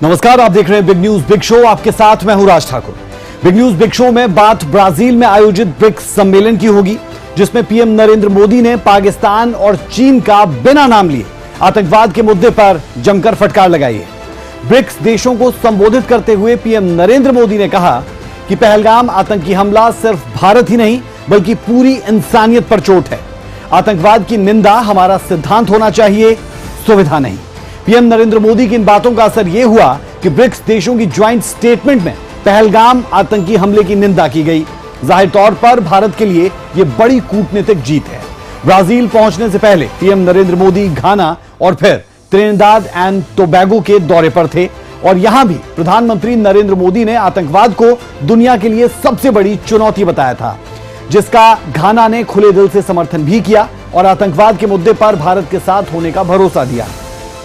नमस्कार, आप देख रहे हैं बिग न्यूज बिग शो। आपके साथ मैं हूं Raj Thakur. Big news big show में बात ब्राजील में आयोजित ब्रिक्स सम्मेलन की होगी, जिसमें पीएम नरेंद्र मोदी ने पाकिस्तान और चीन का बिना नाम लिए आतंकवाद के मुद्दे पर जमकर फटकार लगाई है। ब्रिक्स देशों को संबोधित करते हुए पीएम नरेंद्र मोदी ने कहा कि पहलगाम आतंकी हमला सिर्फ भारत ही नहीं बल्कि पूरी इंसानियत पर चोट है। आतंकवाद की निंदा हमारा सिद्धांत होना चाहिए, सुविधा नहीं। पीएम नरेंद्र मोदी की इन बातों का असर यह हुआ कि ब्रिक्स देशों की ज्वाइंट स्टेटमेंट में पहलगाम आतंकी हमले की निंदा की गई। जाहिर तौर पर भारत के लिए यह बड़ी कूटनीतिक जीत है। ब्राजील पहुंचने से पहले पीएम नरेंद्र मोदी घाना और फिर त्रिनिदाद एंड टोबैगो के दौरे पर थे और यहां भी प्रधानमंत्री नरेंद्र मोदी ने आतंकवाद को दुनिया के लिए सबसे बड़ी चुनौती बताया था, जिसका घाना ने खुले दिल से समर्थन भी किया और आतंकवाद के मुद्दे पर भारत के साथ होने का भरोसा दिया।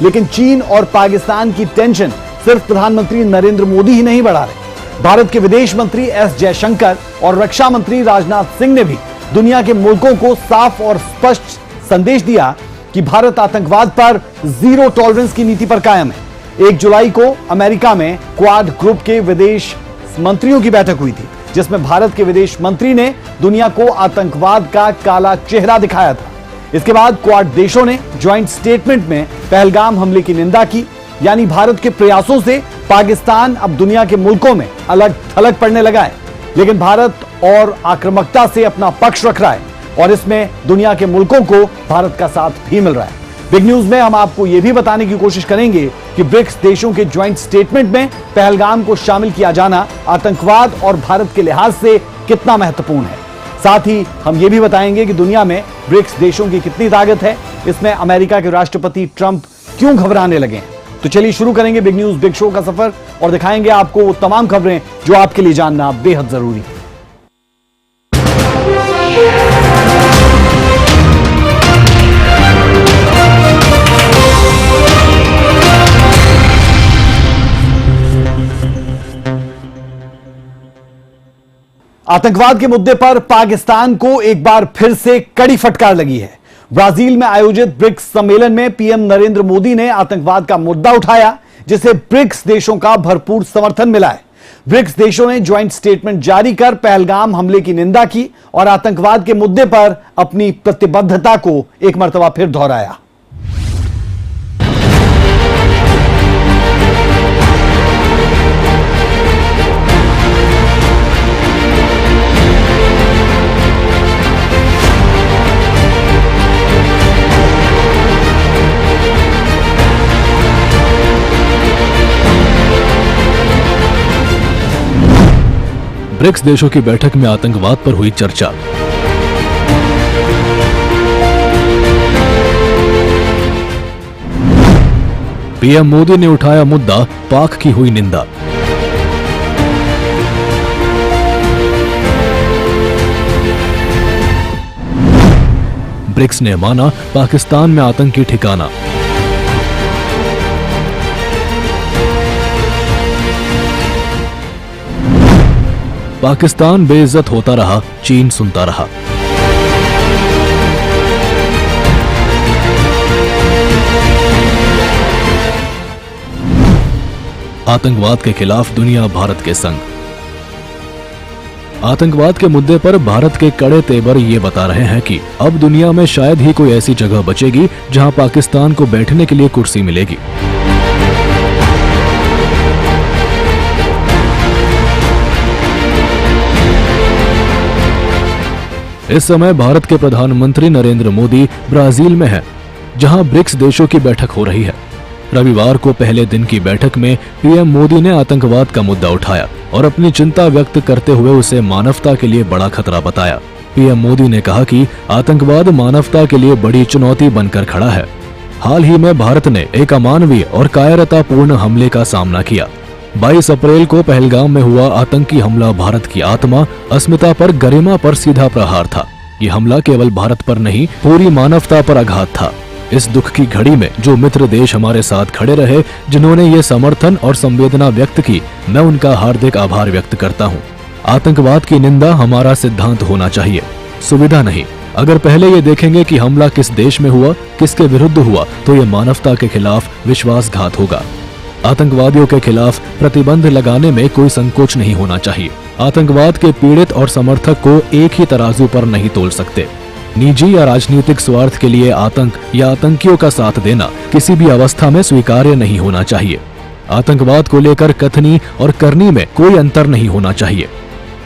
लेकिन चीन और पाकिस्तान की टेंशन सिर्फ प्रधानमंत्री नरेंद्र मोदी ही नहीं बढ़ा रहे। भारत के विदेश मंत्री एस जयशंकर और रक्षा मंत्री राजनाथ सिंह ने भी दुनिया के मुल्कों को साफ और स्पष्ट संदेश दिया कि भारत आतंकवाद पर जीरो टॉलरेंस की नीति पर कायम है। 1 जुलाई को अमेरिका में क्वाड ग्रुप के विदेश मंत्रियों की बैठक हुई थी, जिसमें भारत के विदेश मंत्री ने दुनिया को आतंकवाद का काला चेहरा दिखाया था। इसके बाद क्वाड देशों ने ज्वाइंट स्टेटमेंट में पहलगाम हमले की निंदा की। यानी भारत के प्रयासों से पाकिस्तान अब दुनिया के मुल्कों में अलग थलग पड़ने लगा है, लेकिन भारत और आक्रामकता से अपना पक्ष रख रहा है और इसमें दुनिया के मुल्कों को भारत का साथ भी मिल रहा है। बिग न्यूज में हम आपको यह भी बताने की कोशिश करेंगे कि ब्रिक्स देशों के ज्वाइंट स्टेटमेंट में पहलगाम को शामिल किया जाना आतंकवाद और भारत के लिहाज से कितना महत्वपूर्ण है। साथ ही हम ये भी बताएंगे कि दुनिया में ब्रिक्स देशों की कितनी ताकत है, इसमें अमेरिका के राष्ट्रपति ट्रंप क्यों घबराने लगे हैं। तो चलिए शुरू करेंगे बिग न्यूज बिग शो का सफर और दिखाएंगे आपको वो तमाम खबरें जो आपके लिए जानना बेहद जरूरी है। आतंकवाद के मुद्दे पर पाकिस्तान को एक बार फिर से कड़ी फटकार लगी है। ब्राजील में आयोजित ब्रिक्स सम्मेलन में पीएम नरेंद्र मोदी ने आतंकवाद का मुद्दा उठाया, जिसे ब्रिक्स देशों का भरपूर समर्थन मिला है। ब्रिक्स देशों ने ज्वाइंट स्टेटमेंट जारी कर पहलगाम हमले की निंदा की और आतंकवाद के मुद्दे पर अपनी प्रतिबद्धता को एक मर्तबा फिर दोहराया। ब्रिक्स देशों की बैठक में आतंकवाद पर हुई चर्चा। पीएम मोदी ने उठाया मुद्दा, पाक की हुई निंदा। ब्रिक्स ने माना पाकिस्तान में आतंकी ठिकाना। पाकिस्तान बेइज्जत होता रहा, चीन सुनता रहा। आतंकवाद के खिलाफ दुनिया भारत के संग। आतंकवाद के मुद्दे पर भारत के कड़े तेवर ये बता रहे हैं कि अब दुनिया में शायद ही कोई ऐसी जगह बचेगी जहां पाकिस्तान को बैठने के लिए कुर्सी मिलेगी। इस समय भारत के प्रधानमंत्री नरेंद्र मोदी ब्राजील में हैं, जहां ब्रिक्स देशों की बैठक हो रही है। रविवार को पहले दिन की बैठक में पीएम मोदी ने आतंकवाद का मुद्दा उठाया और अपनी चिंता व्यक्त करते हुए उसे मानवता के लिए बड़ा खतरा बताया। पीएम मोदी ने कहा कि आतंकवाद मानवता के लिए बड़ी चुनौती बनकर खड़ा है। हाल ही में भारत ने एक अमानवीय और कायरतापूर्ण हमले का सामना किया। 22 अप्रैल को पहलगाम में हुआ आतंकी हमला भारत की आत्मा, अस्मिता पर, गरिमा पर सीधा प्रहार था। ये हमला केवल भारत पर नहीं, पूरी मानवता पर आघात था। इस दुख की घड़ी में जो मित्र देश हमारे साथ खड़े रहे, जिन्होंने ये समर्थन और संवेदना व्यक्त की, मैं उनका हार्दिक आभार व्यक्त करता हूँ। आतंकवाद की निंदा हमारा सिद्धांत होना चाहिए, सुविधा नहीं। अगर पहले ये देखेंगे कि हमला किस देश में हुआ, किसके विरुद्ध हुआ, तो ये मानवता के खिलाफ विश्वासघात होगा। आतंकवादियों के खिलाफ प्रतिबंध लगाने में कोई संकोच नहीं होना चाहिए। आतंकवाद के पीड़ित और समर्थक को एक ही तराजू पर नहीं तोल सकते। निजी या राजनीतिक स्वार्थ के लिए आतंक या आतंकियों का साथ देना किसी भी अवस्था में स्वीकार्य नहीं होना चाहिए। आतंकवाद को लेकर कथनी और करनी में कोई अंतर नहीं होना चाहिए।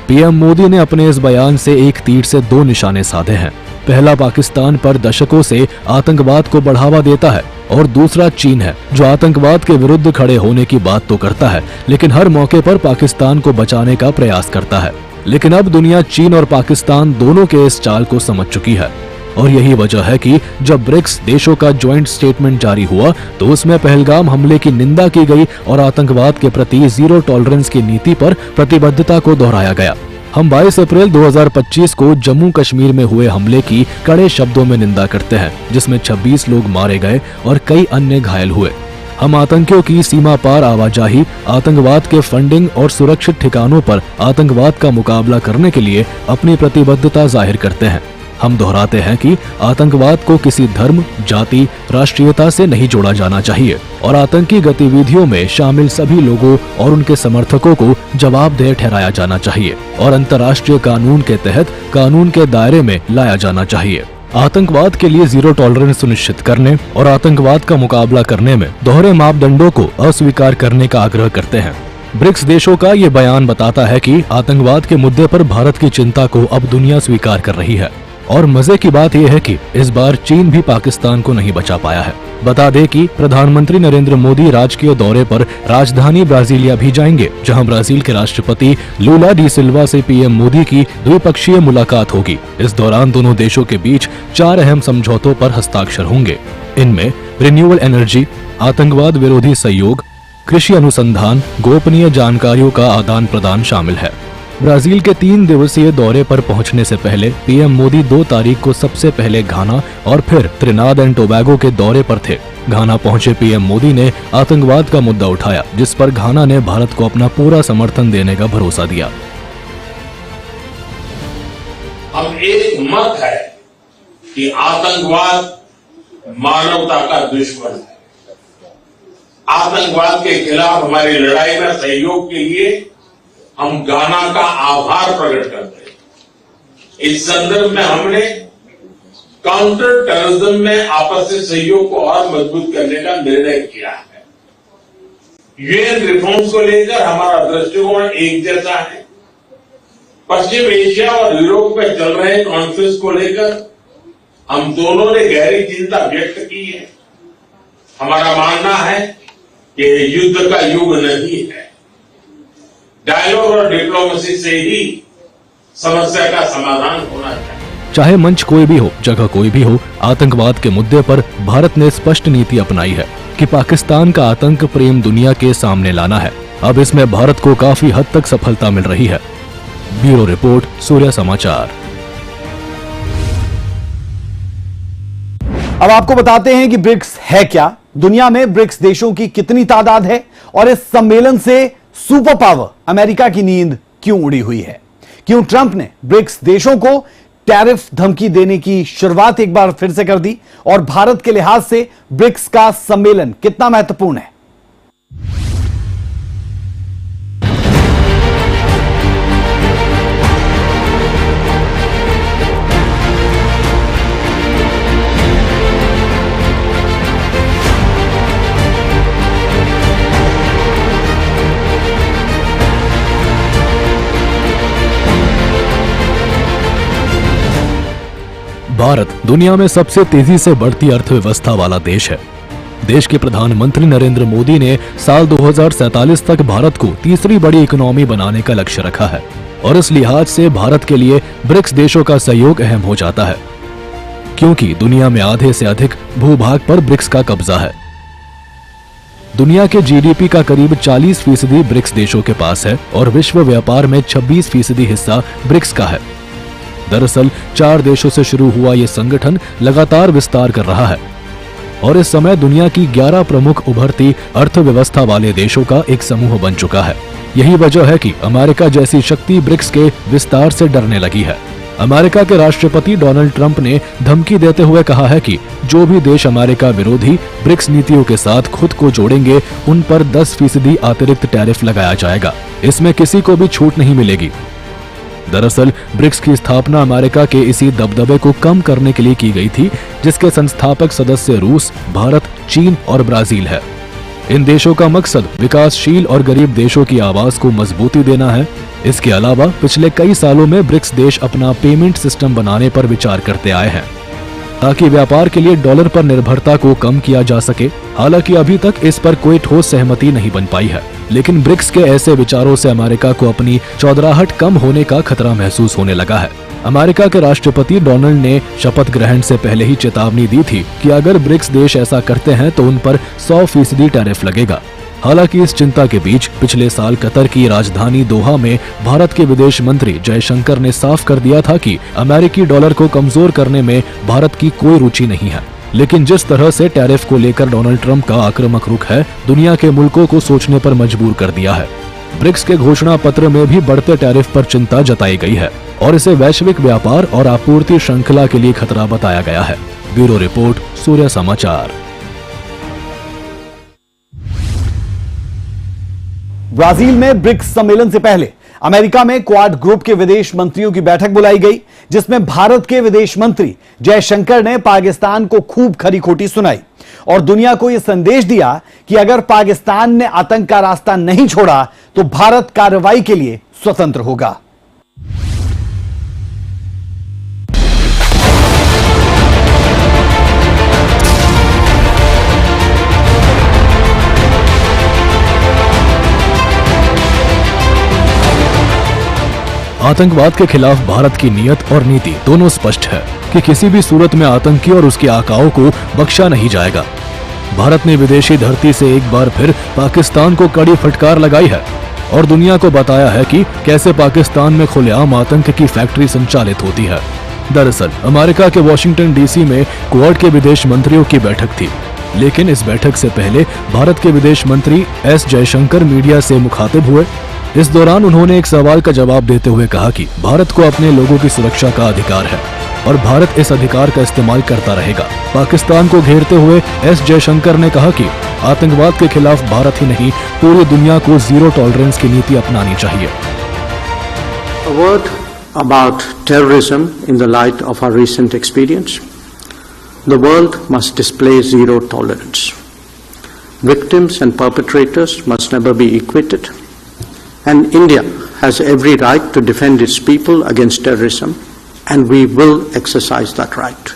पीएम मोदी ने अपने इस बयान से एक तीर से दो निशाने साधे हैं। पहला पाकिस्तान पर दशकों से आतंकवाद को बढ़ावा देता है और दूसरा चीन है, जो आतंकवाद के विरुद्ध खड़े होने की बात तो करता है लेकिन हर मौके पर पाकिस्तान को बचाने का प्रयास करता है। लेकिन अब दुनिया चीन और पाकिस्तान दोनों के इस चाल को समझ चुकी है और यही वजह है कि जब ब्रिक्स देशों का ज्वाइंट स्टेटमेंट जारी हुआ तो उसमें पहलगाम हमले की निंदा की गई और आतंकवाद के प्रति जीरो टॉलरेंस की नीति पर प्रतिबद्धता को दोहराया गया। हम 22 अप्रैल 2025 को जम्मू कश्मीर में हुए हमले की कड़े शब्दों में निंदा करते हैं, जिसमें 26 लोग मारे गए और कई अन्य घायल हुए। हम आतंकियों की सीमा पार आवाजाही, आतंकवाद के फंडिंग और सुरक्षित ठिकानों पर आतंकवाद का मुकाबला करने के लिए अपनी प्रतिबद्धता जाहिर करते हैं। हम दोहराते हैं कि आतंकवाद को किसी धर्म, जाति, राष्ट्रीयता से नहीं जोड़ा जाना चाहिए और आतंकी गतिविधियों में शामिल सभी लोगों और उनके समर्थकों को जवाबदेह ठहराया जाना चाहिए और अंतर्राष्ट्रीय कानून के तहत कानून के दायरे में लाया जाना चाहिए। आतंकवाद के लिए जीरो टॉलरेंस सुनिश्चित करने और आतंकवाद का मुकाबला करने में दोहरे मापदंडों को अस्वीकार करने का आग्रह करते हैं। ब्रिक्स देशों का ये बयान बताता है कि आतंकवाद के मुद्दे पर भारत की चिंता को अब दुनिया स्वीकार कर रही है और मजे की बात यह है कि इस बार चीन भी पाकिस्तान को नहीं बचा पाया है। बता दें कि प्रधानमंत्री नरेंद्र मोदी राजकीय दौरे पर राजधानी ब्राजीलिया भी जाएंगे, जहां ब्राजील के राष्ट्रपति लूला डी सिल्वा से पीएम मोदी की द्विपक्षीय मुलाकात होगी। इस दौरान दोनों देशों के बीच 4 अहम समझौतों पर हस्ताक्षर होंगे। इनमें रिन्यूएबल एनर्जी, आतंकवाद विरोधी सहयोग, कृषि अनुसंधान, गोपनीय जानकारियों का आदान प्रदान शामिल है। ब्राजील के 3 दिवसीय दौरे पर पहुंचने से पहले पीएम मोदी 2 तारीख को सबसे पहले घाना और फिर त्रिनाद एंड टोबैगो के दौरे पर थे। घाना पहुंचे पीएम मोदी ने आतंकवाद का मुद्दा उठाया, जिस पर घाना ने भारत को अपना पूरा समर्थन देने का भरोसा दिया। हम एक मत है कि आतंकवाद मानवता का दुश्मन है। आतंकवाद के खिलाफ हमारी लड़ाई में सहयोग के लिए हम घाना का आभार प्रकट करते हैं। इस संदर्भ में हमने काउंटर टेररिज्म में आपसी सहयोग को और मजबूत करने का निर्णय किया है। यूएन रिफॉर्म्स को लेकर हमारा दृष्टिकोण एक जैसा है। पश्चिम एशिया और यूरोप में चल रहे कॉन्फ्लिक्ट को लेकर हम दोनों ने गहरी चिंता व्यक्त की है। हमारा मानना है कि युद्ध का युग नहीं है। डायलॉग और डिप्लोमेसी से ही समस्या का समाधान होना चाहिए। चाहे मंच कोई भी हो, जगह कोई भी हो, आतंकवाद के मुद्दे पर भारत ने स्पष्ट नीति अपनाई है कि पाकिस्तान का आतंक प्रेम दुनिया के सामने लाना है। अब इसमें भारत को काफी हद तक सफलता मिल रही है। ब्यूरो रिपोर्ट, सूर्य समाचार। अब आपको बताते हैं कि ब्रिक्स है क्या, दुनिया में ब्रिक्स देशों की कितनी तादाद है और इस सम्मेलन से सुपर पावर अमेरिका की नींद क्यों उड़ी हुई है। क्यों ट्रंप ने ब्रिक्स देशों को टैरिफ धमकी देने की शुरुआत एक बार फिर से कर दी और भारत के लिहाज से ब्रिक्स का सम्मेलन कितना महत्वपूर्ण है। भारत दुनिया में सबसे तेजी से बढ़ती अर्थव्यवस्था वाला देश है। देश के प्रधानमंत्री नरेंद्र मोदी ने साल 2047 तक भारत को तीसरी बड़ी इकोनॉमी बनाने का लक्ष्य रखा है और इस लिहाज से भारत के लिए ब्रिक्स देशों का सहयोग अहम हो जाता है, क्योंकि दुनिया में आधे से अधिक भूभाग पर ब्रिक्स का कब्जा है। दुनिया के जीडीपी का करीब 40% ब्रिक्स देशों के पास है और विश्व व्यापार में 26% हिस्सा ब्रिक्स का है। दरअसल 4 देशों से शुरू हुआ ये संगठन लगातार विस्तार कर रहा है और इस समय दुनिया की 11 प्रमुख उभरती अर्थव्यवस्था वाले देशों का एक समूह बन चुका है। यही वजह है कि अमेरिका जैसी शक्ति ब्रिक्स के विस्तार से डरने लगी है। अमेरिका के राष्ट्रपति डोनाल्ड ट्रंप ने धमकी देते हुए कहा है कि जो भी देश अमेरिका विरोधी ब्रिक्स नीतियों के साथ खुद को जोड़ेंगे उन पर 10% अतिरिक्त टैरिफ लगाया जाएगा। इसमें किसी को भी छूट नहीं मिलेगी। दरअसल ब्रिक्स की स्थापना अमेरिका के इसी दबदबे को कम करने के लिए की गई थी, जिसके संस्थापक सदस्य रूस, भारत, चीन और ब्राजील है। इन देशों का मकसद विकासशील और गरीब देशों की आवाज को मजबूती देना है। इसके अलावा पिछले कई सालों में ब्रिक्स देश अपना पेमेंट सिस्टम बनाने पर विचार करते आए हैं ताकि व्यापार के लिए डॉलर पर निर्भरता को कम किया जा सके। हालांकि अभी तक इस पर कोई ठोस सहमति नहीं बन पाई है, लेकिन ब्रिक्स के ऐसे विचारों से अमेरिका को अपनी चौधराहट कम होने का खतरा महसूस होने लगा है। अमेरिका के राष्ट्रपति डोनाल्ड ने शपथ ग्रहण से पहले ही चेतावनी दी थी कि अगर ब्रिक्स देश ऐसा करते हैं तो उन पर 100% टैरिफ लगेगा। हालांकि इस चिंता के बीच पिछले साल कतर की राजधानी दोहा में भारत के विदेश मंत्री जयशंकर ने साफ कर दिया था कि अमेरिकी डॉलर को कमजोर करने में भारत की कोई रुचि नहीं है। लेकिन जिस तरह से टैरिफ को लेकर डोनाल्ड ट्रंप का आक्रामक रुख है, दुनिया के मुल्कों को सोचने पर मजबूर कर दिया है। ब्रिक्स के घोषणा पत्र में भी बढ़ते टैरिफ पर चिंता जताई गई है और इसे वैश्विक व्यापार और आपूर्ति श्रृंखला के लिए खतरा बताया गया है। ब्यूरो रिपोर्ट, सूर्य समाचार। ब्राजील में ब्रिक्स सम्मेलन से पहले अमेरिका में क्वाड ग्रुप के विदेश मंत्रियों की बैठक बुलाई गई, जिसमें भारत के विदेश मंत्री जयशंकर ने पाकिस्तान को खूब खरी खोटी सुनाई और दुनिया को यह संदेश दिया कि अगर पाकिस्तान ने आतंक का रास्ता नहीं छोड़ा तो भारत कार्रवाई के लिए स्वतंत्र होगा। आतंकवाद के खिलाफ भारत की नीयत और नीति दोनों स्पष्ट है कि किसी भी सूरत में आतंकी और उसके आकाओं को बख्शा नहीं जाएगा। भारत ने विदेशी धरती से एक बार फिर पाकिस्तान को कड़ी फटकार लगाई है और दुनिया को बताया है कि कैसे पाकिस्तान में खुलेआम आतंक की फैक्ट्री संचालित होती है। दरअसल अमेरिका के वॉशिंगटन डीसी में क्वाड के विदेश मंत्रियों की बैठक थी, लेकिन इस बैठक से पहले भारत के विदेश मंत्री एस जयशंकर मीडिया से मुखातिब हुए। इस दौरान उन्होंने एक सवाल का जवाब देते हुए कहा कि भारत को अपने लोगों की सुरक्षा का अधिकार है और भारत इस अधिकार का इस्तेमाल करता रहेगा। पाकिस्तान को घेरते हुए एस जयशंकर ने कहा कि आतंकवाद के खिलाफ भारत ही नहीं पूरी दुनिया को जीरो टॉलरेंस की नीति अपनानी चाहिए। A word about terrorism in the light of our recent experience. The world must display zero tolerance. Victims and perpetrators must never be equated. And India has every right to defend its people against terrorism, and we will exercise that right.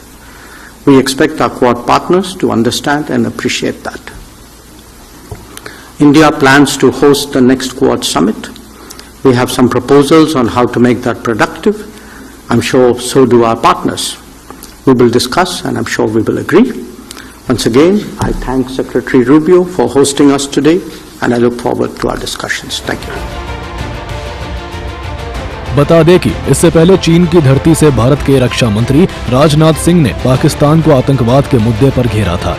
We expect our Quad partners to understand and appreciate that. India plans to host the next Quad summit. We have some proposals on how to make that productive. I'm sure so do our partners. We will discuss and I'm sure we will agree. Once again, I thank Secretary Rubio for hosting us today, and I look forward to our discussions. Thank you. बता दें कि इससे पहले चीन की धरती से भारत के रक्षा मंत्री राजनाथ सिंह ने पाकिस्तान को आतंकवाद के मुद्दे पर घेरा था।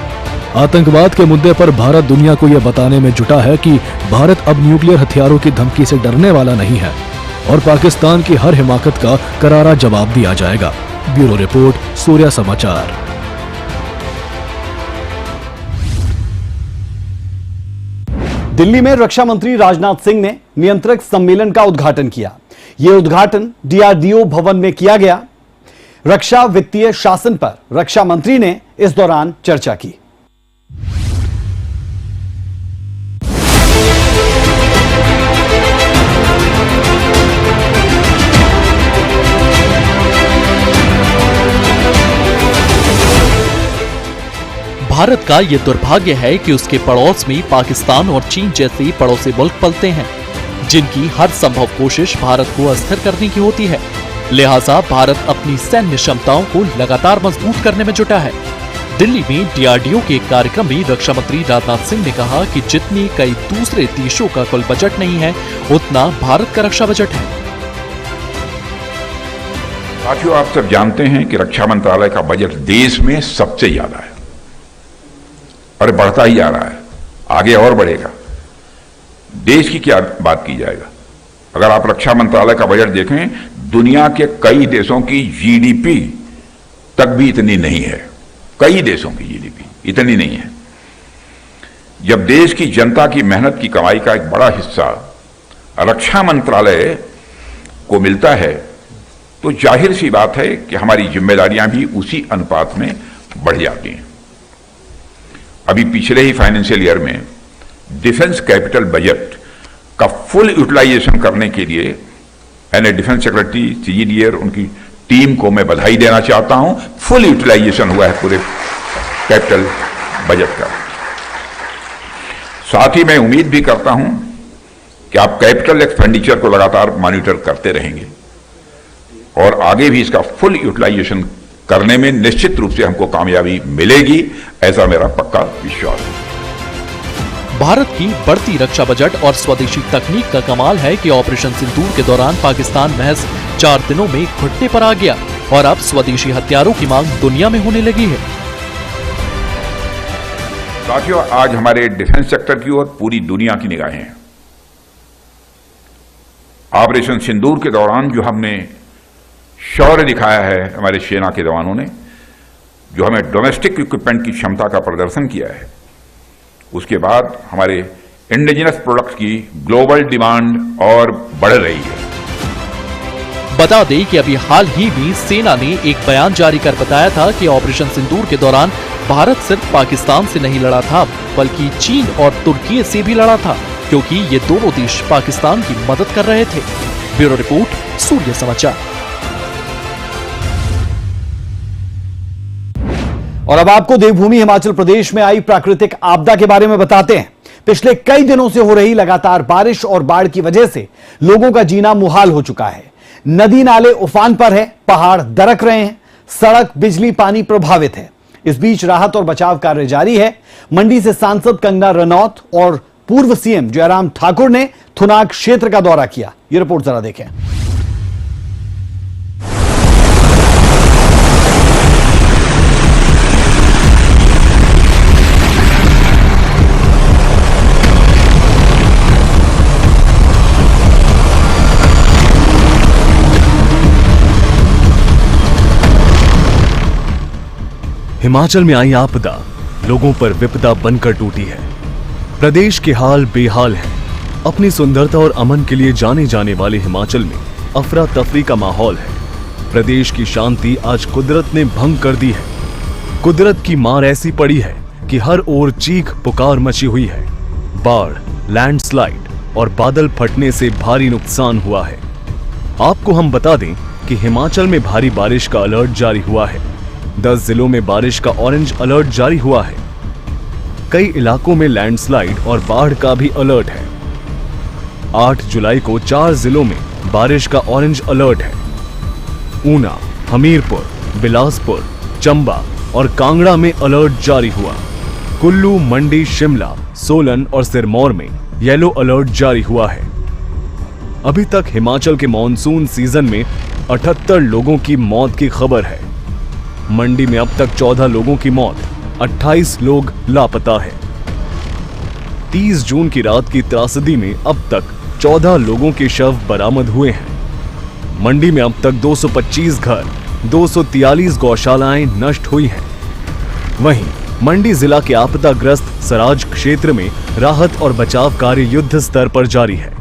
आतंकवाद के मुद्दे पर भारत दुनिया को यह बताने में जुटा है कि भारत अब न्यूक्लियर हथियारों की धमकी से डरने वाला नहीं है और पाकिस्तान की हर हिमाकत का करारा जवाब दिया जाएगा। ब्यूरो रिपोर्ट, सूर्य समाचार। दिल्ली में रक्षा मंत्री राजनाथ सिंह ने नियंत्रक सम्मेलन का उद्घाटन किया। यह उद्घाटन डीआरडीओ भवन में किया गया। रक्षा वित्तीय शासन पर रक्षा मंत्री ने इस दौरान चर्चा की। भारत का ये दुर्भाग्य है कि उसके पड़ोस में पाकिस्तान और चीन जैसे पड़ोसी मुल्क पलते हैं, जिनकी हर संभव कोशिश भारत को अस्थिर करने की होती है। लिहाजा भारत अपनी सैन्य क्षमताओं को लगातार मजबूत करने में जुटा है। दिल्ली में डीआरडीओ के एक कार्यक्रम में रक्षा मंत्री राजनाथ सिंह ने कहा कि जितनी कई दूसरे देशों का कुल बजट नहीं है, उतना भारत का रक्षा बजट है। साथियों, आप सब जानते हैं कि रक्षा मंत्रालय का बजट देश में सबसे ज्यादा है और बढ़ता ही जा रहा है, आगे और बढ़ेगा। देश की क्या बात की जाएगा, अगर आप रक्षा मंत्रालय का बजट देखें, दुनिया के कई देशों की जीडीपी तक भी इतनी नहीं है। कई देशों की जीडीपी इतनी नहीं है। जब देश की जनता की मेहनत की कमाई का एक बड़ा हिस्सा रक्षा मंत्रालय को मिलता है, तो जाहिर सी बात है कि हमारी जिम्मेदारियां भी उसी अनुपात में बढ़ जाती हैं। अभी पिछले ही फाइनेंशियल ईयर में डिफेंस कैपिटल बजट का फुल यूटिलाइजेशन करने के लिए मैंने डिफेंस सेक्रेटरी सीजीडीआर उनकी टीम को मैं बधाई देना चाहता हूं। फुल यूटिलाइजेशन हुआ है पूरे कैपिटल बजट का। साथ ही मैं उम्मीद भी करता हूं कि आप कैपिटल एक्सपेंडिचर को लगातार मॉनिटर करते रहेंगे और आगे भी इसका फुल यूटिलाइजेशन करने में निश्चित रूप से हमको कामयाबी मिलेगी, ऐसा मेरा पक्का विश्वास है। भारत की बढ़ती रक्षा बजट और स्वदेशी तकनीक का कमाल है कि ऑपरेशन सिंदूर के दौरान पाकिस्तान महज 4 दिनों में घुटने पर आ गया और अब स्वदेशी हथियारों की मांग दुनिया में होने लगी है। साथियों, आज हमारे डिफेंस सेक्टर की ओर पूरी दुनिया की निगाहें हैं। ऑपरेशन सिंदूर के दौरान जो हमने शौर्य दिखाया है हमारे सेना के जवानों ने, जो हमें डोमेस्टिक इक्विपमेंट की क्षमता का प्रदर्शन किया है, उसके बाद हमारे इंडिजिनस प्रोडक्ट की ग्लोबल डिमांड और बढ़ रही है। बता दें कि अभी हाल ही में सेना ने एक बयान जारी कर बताया था कि ऑपरेशन सिंदूर के दौरान भारत सिर्फ पाकिस्तान से नहीं लड़ा था, बल्कि चीन और तुर्की से भी लड़ा था, क्योंकि ये दोनों देश पाकिस्तान की मदद कर रहे थे। ब्यूरो रिपोर्ट, सूर्य समाचार। और अब आपको देवभूमि हिमाचल प्रदेश में आई प्राकृतिक आपदा के बारे में बताते हैं। पिछले कई दिनों से हो रही लगातार बारिश और बाढ़ की वजह से लोगों का जीना मुहाल हो चुका है। नदी नाले उफान पर है, पहाड़ दरक रहे हैं, सड़क बिजली पानी प्रभावित है। इस बीच राहत और बचाव कार्य जारी है। मंडी से सांसद कंगना रनौत और पूर्व सीएम जयराम ठाकुर ने थुनाग क्षेत्र का दौरा किया। यह रिपोर्ट जरा देखें। हिमाचल में आई आपदा लोगों पर विपदा बनकर टूटी है। प्रदेश के हाल बेहाल है। अपनी सुंदरता और अमन के लिए जाने जाने वाले हिमाचल में अफरा तफरी का माहौल है। प्रदेश की शांति आज कुदरत ने भंग कर दी है। कुदरत की मार ऐसी पड़ी है कि हर ओर चीख पुकार मची हुई है। बाढ़, लैंडस्लाइड और बादल फटने से भारी नुकसान हुआ है। आपको हम बता दें कि हिमाचल में भारी बारिश का अलर्ट जारी हुआ है। 10 जिलों में बारिश का ऑरेंज अलर्ट जारी हुआ है। कई इलाकों में लैंडस्लाइड और बाढ़ का भी अलर्ट है। 8 जुलाई को 4 जिलों में बारिश का ऑरेंज अलर्ट है। ऊना, हमीरपुर, बिलासपुर, चंबा और कांगड़ा में अलर्ट जारी हुआ। कुल्लू, मंडी, शिमला, सोलन और सिरमौर में येलो अलर्ट जारी हुआ है। अभी तक हिमाचल के मॉनसून सीजन में 78 लोगों की मौत की खबर है। मंडी में अब तक 14 लोगों की मौत, 28 लोग लापता है। 30 जून की रात की त्रासदी में अब तक 14 लोगों के शव बरामद हुए हैं। मंडी में अब तक 225 घर, 243 गौशालाएं नष्ट हुई हैं। वहीं मंडी जिला के आपदाग्रस्त सराज क्षेत्र में राहत और बचाव कार्य युद्ध स्तर पर जारी है।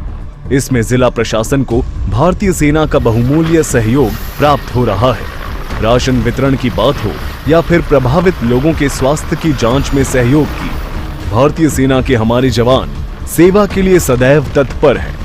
इसमें जिला प्रशासन को भारतीय सेना का बहुमूल्य सहयोग प्राप्त हो रहा है। राशन वितरण की बात हो या फिर प्रभावित लोगों के स्वास्थ्य की जांच में सहयोग की, भारतीय सेना के हमारे जवान सेवा के लिए सदैव तत्पर हैं।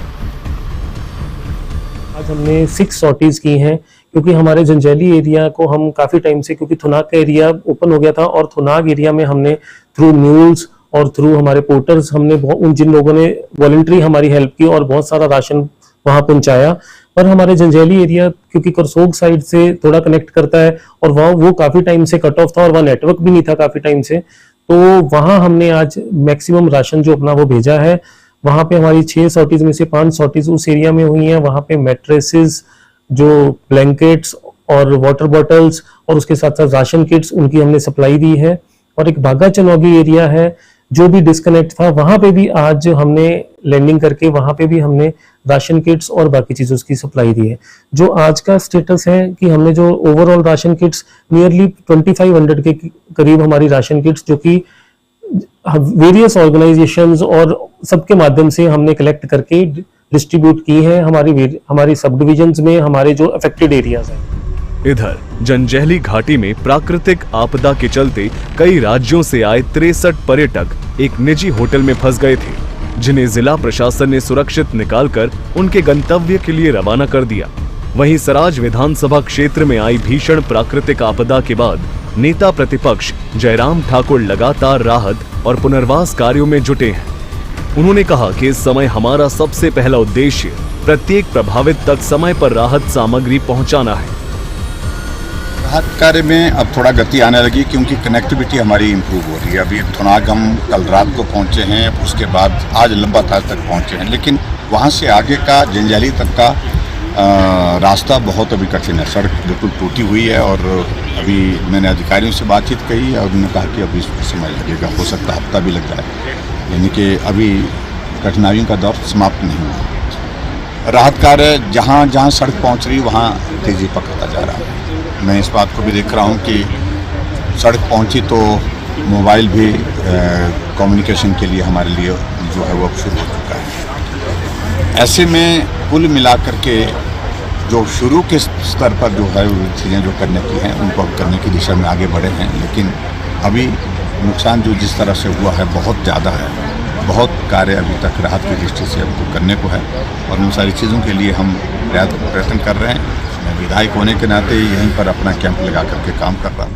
आज हमने 6 सॉर्टीज की हैं, क्योंकि हमारे जंजैली एरिया को हम काफी टाइम से, क्योंकि थुनाग का एरिया ओपन हो गया था और थुनाग एरिया में हमने थ्रू म्यूल्स और थ्रू हमारे पोर्टर्स हमने उन जिन लोगों ने वॉलंटरी हमारी हेल्प की और बहुत सारा राशन वहां पहुंचाया। पर हमारे जंजैली एरिया क्योंकि करसोग साइड से थोड़ा कनेक्ट करता है और वहाँ वो काफी टाइम से कट ऑफ था और वहाँ नेटवर्क भी नहीं था काफी टाइम से, तो वहाँ हमने आज मैक्सिमम राशन जो अपना वो भेजा है। वहाँ पे हमारी 6 सॉर्टीज में से 5 सॉर्टीज उस एरिया में हुई हैं। वहाँ पे मैट्रेसेस, जो ब्लैंकेट्स और वाटर बॉटल्स और उसके साथ साथ राशन किट्स, उनकी हमने सप्लाई दी है। और एक बागा चनौगी एरिया है जो भी डिस्कनेक्ट था, वहां पे भी आज हमने लैंडिंग करके वहां पे भी हमने राशन किट्स और बाकी चीजों की सप्लाई दी है। जो आज का स्टेटस है कि हमने जो ओवरऑल राशन किट्स नियरली 2500 के करीब हमारी राशन किट्स जो कि वेरियस ऑर्गेनाइजेशंस और सबके माध्यम से हमने कलेक्ट करके डिस्ट्रीब्यूट की है हमारी सब डिविजन्स में, हमारे जो अफेक्टेड एरियाज हैं। इधर जंजैहली घाटी में प्राकृतिक आपदा के चलते कई राज्यों से आए 63 पर्यटक एक निजी होटल में फंस गए थे, जिन्हें जिला प्रशासन ने सुरक्षित निकालकर उनके गंतव्य के लिए रवाना कर दिया। वहीं सराज विधानसभा क्षेत्र में आई भीषण प्राकृतिक आपदा के बाद नेता प्रतिपक्ष जयराम ठाकुर लगातार राहत और पुनर्वास कार्यों में जुटे हैं। उन्होंने कहा कि इस समय हमारा सबसे पहला उद्देश्य प्रत्येक प्रभावित तक समय पर राहत सामग्री पहुंचाना है। राहत कार्य में अब थोड़ा गति आने लगी क्योंकि कनेक्टिविटी हमारी इम्प्रूव हो रही है। अभी थुनाग हम कल रात को पहुंचे हैं, उसके बाद आज लंबातार तक पहुंचे हैं, लेकिन वहां से आगे का जंजैहली तक का रास्ता बहुत अभी कठिन है। सड़क बिल्कुल टूटी हुई है और अभी मैंने अधिकारियों से बातचीत कही और उन्होंने कहा कि अभी समय लगेगा, हो सकता है हफ्ता भी लग जाए, यानी कि अभी कठिनाइयों का दौर समाप्त नहीं हुआ। राहत कार्य जहाँ जहाँ सड़क पहुँच रही वहाँ तेजी पकड़ता जा रहा है। मैं इस बात को भी देख रहा हूँ कि सड़क पहुँची तो मोबाइल भी कम्युनिकेशन के लिए हमारे लिए जो है वो अब शुरू हो चुका है। ऐसे में कुल मिलाकर के जो शुरू के स्तर पर जो है वो चीज़ें जो करने की हैं उनको अब करने की दिशा में आगे बढ़े हैं, लेकिन अभी नुकसान जो जिस तरह से हुआ है बहुत ज़्यादा है। बहुत कार्य अभी तक राहत की दृष्टि से हमको करने को है और उन सारी चीज़ों के लिए हम प्रयत्न कर रहे हैं। मैं विधायक होने के नाते यहीं पर अपना कैंप लगा करके काम कर रहा हूँ।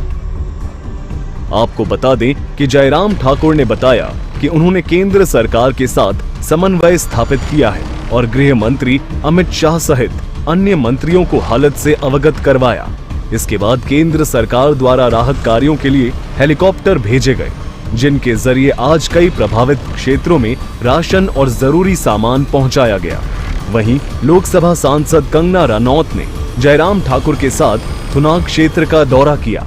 आपको बता दें कि जयराम ठाकुर ने बताया कि उन्होंने केंद्र सरकार के साथ समन्वय स्थापित किया है और गृह मंत्री अमित शाह सहित अन्य मंत्रियों को हालत से अवगत करवाया। इसके बाद केंद्र सरकार द्वारा राहत कार्यों के लिए हेलीकॉप्टर भेजे गए, जिनके जरिए आज कई प्रभावित क्षेत्रों में राशन और जरूरी सामान पहुंचाया गया। वहीं लोकसभा सांसद कंगना रनौत ने जयराम ठाकुर के साथ थुनाग क्षेत्र का दौरा किया।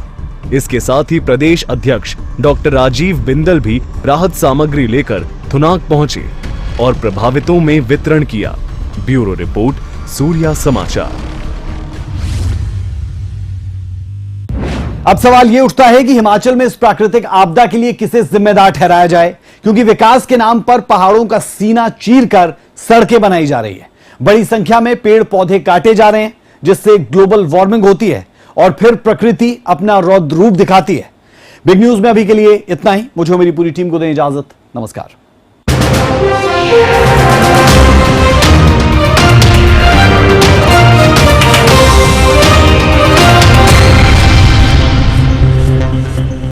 इसके साथ ही प्रदेश अध्यक्ष डॉक्टर राजीव बिंदल भी राहत सामग्री लेकर थुनाग पहुंचे और प्रभावितों में वितरण किया। ब्यूरो रिपोर्ट, सूर्या समाचार। अब सवाल यह उठता है कि हिमाचल में इस प्राकृतिक आपदा के लिए किसे जिम्मेदार ठहराया जाए, क्योंकि विकास के नाम पर पहाड़ों का सीना चीरकर सड़कें बनाई जा रही है। बड़ी संख्या में पेड़ पौधे काटे जा रहे हैं, जिससे ग्लोबल वार्मिंग होती है और फिर प्रकृति अपना रौद्र रूप दिखाती है। बिग न्यूज में अभी के लिए इतना ही। मुझे मेरी पूरी टीम को दें इजाजत। नमस्कार।